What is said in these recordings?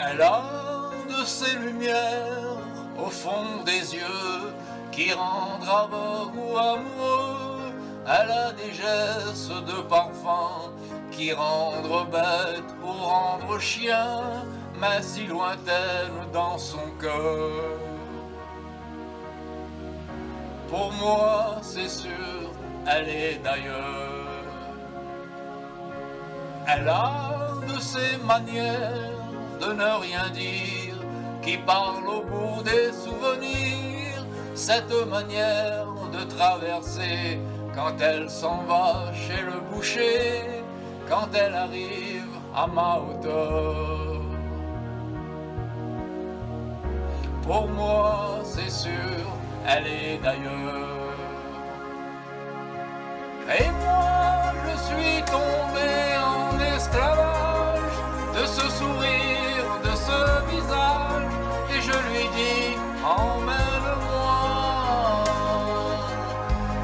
Elle a de ces lumières au fond des yeux qui rendent aveugle ou amoureux. Elle a des gestes de parfum qui rendent bête ou rendre chien, mais si lointaine dans son cœur. Pour moi, c'est sûr, elle est d'ailleurs. Elle a de ces manières de ne rien dire, qui parle au bout des souvenirs, cette manière de traverser quand elle s'en va chez le boucher, quand elle arrive à ma hauteur. Pour moi, c'est sûr, elle est d'ailleurs. Et moi, je suis tombé en esclavage de ce sourire, de ce visage, et je lui dis, emmène-moi.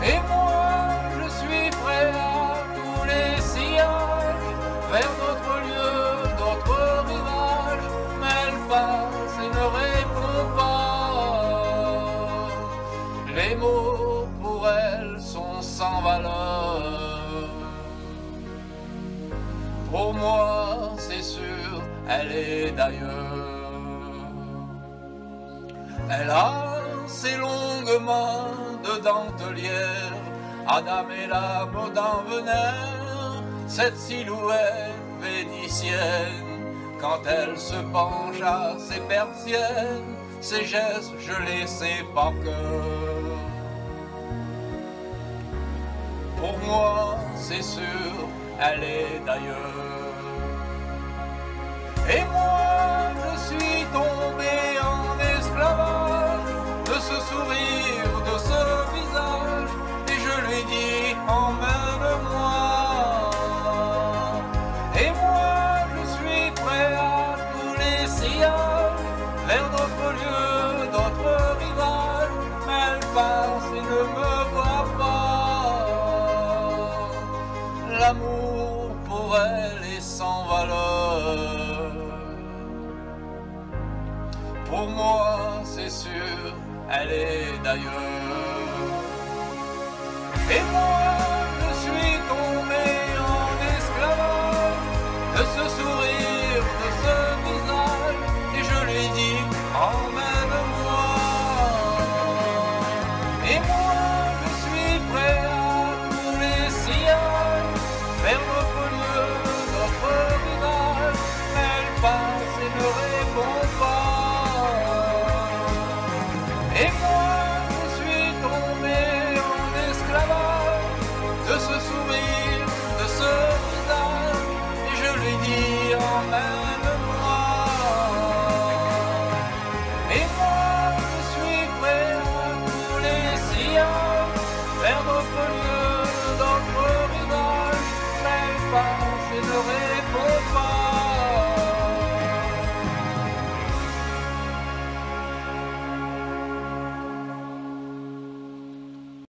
Et moi, je suis prêt à tous les sillages, vers d'autres lieux, d'autres rivages, mais elle passe et ne répond pas. Les mots pour elle sont sans valeur. Pour moi, c'est sûr, elle est d'ailleurs. Elle a ses longues mains de dentelière, Adam et l'âme d'un venin, cette silhouette vénitienne, quand elle se penche à ses persiennes, ses gestes, je les sais par cœur. Pour moi, c'est sûr, elle est d'ailleurs. Et moi, je suis tombé en esclavage de ce sourire, de ce visage, et je lui dis, emmène-moi. Et moi, je suis prêt à tous les sillages, vers d'autres lieux, d'autres rivages, mais elle passe et ne me voit pas. L'amour pour elle est sans valeur. Pour moi, c'est sûr, elle est d'ailleurs. Et moi,